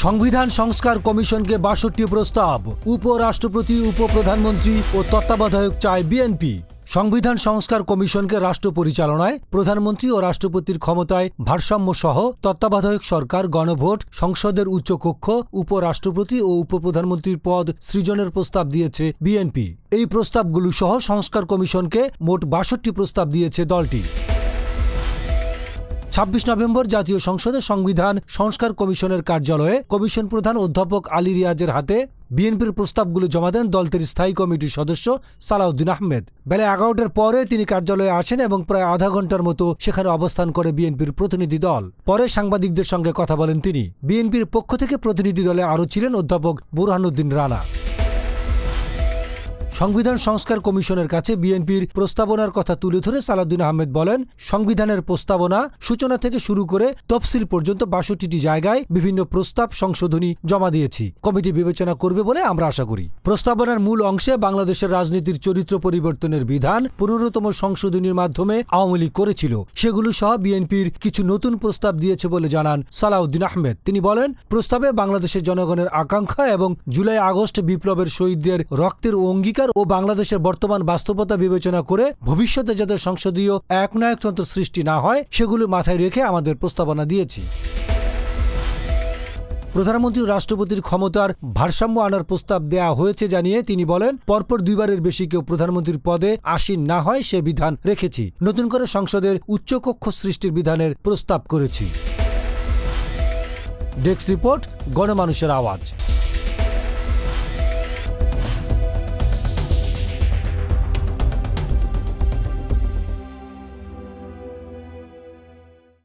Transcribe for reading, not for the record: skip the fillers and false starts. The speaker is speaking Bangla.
সংবিধান সংস্কার কমিশনকে ৬২ প্রস্তাব, উপরাষ্ট্রপতি, উপপ্রধানমন্ত্রী ও তত্ত্বাবধায়ক চায় বিএনপি। সংবিধান সংস্কার কমিশনকে রাষ্ট্র পরিচালনায়, প্রধানমন্ত্রী ও রাষ্ট্রপতির ক্ষমতায় ভারসাম্য সহ তত্ত্বাবধায়ক সরকার, গণভোট, সংসদের উচ্চকক্ষ, উপরাষ্ট্রপতি ও উপপ্রধানমন্ত্রীর পদ সৃজনের প্রস্তাব দিয়েছে বিএনপি। এই প্রস্তাবগুলো সহ সংস্কার কমিশনকে মোট ৬২ প্রস্তাব দিয়েছে দলটি। ২৬ নভেম্বর জাতীয় সংসদে সংবিধান সংস্কার কমিশনের কার্যালয়ে কমিশন প্রধান অধ্যাপক আলী রিয়াজের হাতে বিএনপির প্রস্তাবগুলো জমা দেন দলটির স্থায়ী কমিটির সদস্য সালাউদ্দিন আহমেদ। বেলা ১১টার পরে তিনি কার্যালয়ে আসেন এবং প্রায় আধা ঘন্টার মতো সেখানে অবস্থান করে বিএনপির প্রতিনিধি দল। পরে সাংবাদিকদের সঙ্গে কথা বলেন তিনি। বিএনপির পক্ষ থেকে প্রতিনিধি দলে আরও ছিলেন অধ্যাপক বুরহানুদ্দিন রানা। সংবিধান সংস্কার কমিশনের কাছে বিএনপির প্রস্তাবনার কথা তুলে ধরে সালাউদ্দিন আহমেদ বলেন, সংবিধানের প্রস্তাবনা সূচনা থেকে শুরু করে তফসিল পর্যন্ত ৬২টি জায়গায় বিভিন্ন প্রস্তাব সংশোধনী জমা দিয়েছি। কমিটি বিবেচনা করবে বলে আমরা আশা করি। প্রস্তাবনার মূল অংশে বাংলাদেশের রাজনীতির চরিত্র পরিবর্তনের বিধান ১৫তম সংশোধনীর মাধ্যমে আওয়ামী লীগ করেছিল, সেগুলো সহ বিএনপির কিছু নতুন প্রস্তাব দিয়েছে বলে জানান সালাউদ্দিন আহমেদ। তিনি বলেন, প্রস্তাবে বাংলাদেশের জনগণের আকাঙ্ক্ষা এবং জুলাই আগস্ট বিপ্লবের শহীদদের রক্তের অঙ্গীকার ও বাংলাদেশের বর্তমান বাস্তবতা বিবেচনা করে ভবিষ্যতে যাতে সংসদীয় একনায়কতন্ত্র সৃষ্টি না হয় সেগুলো মাথায় রেখে আমাদের প্রস্তাবনা দিয়েছি। প্রধানমন্ত্রী রাষ্ট্রপতির ক্ষমতার ভারসাম্য আনার প্রস্তাব দেয়া হয়েছে জানিয়ে তিনি বলেন, পরপর ২ বারের বেশি কেউ প্রধানমন্ত্রীর পদে আসীন না হয় সে বিধান রেখেছি। নতুন করে সংসদের উচ্চকক্ষ সৃষ্টির বিধানের প্রস্তাব করেছি। ডেস্ক রিপোর্ট, গণমানুষের আওয়াজ।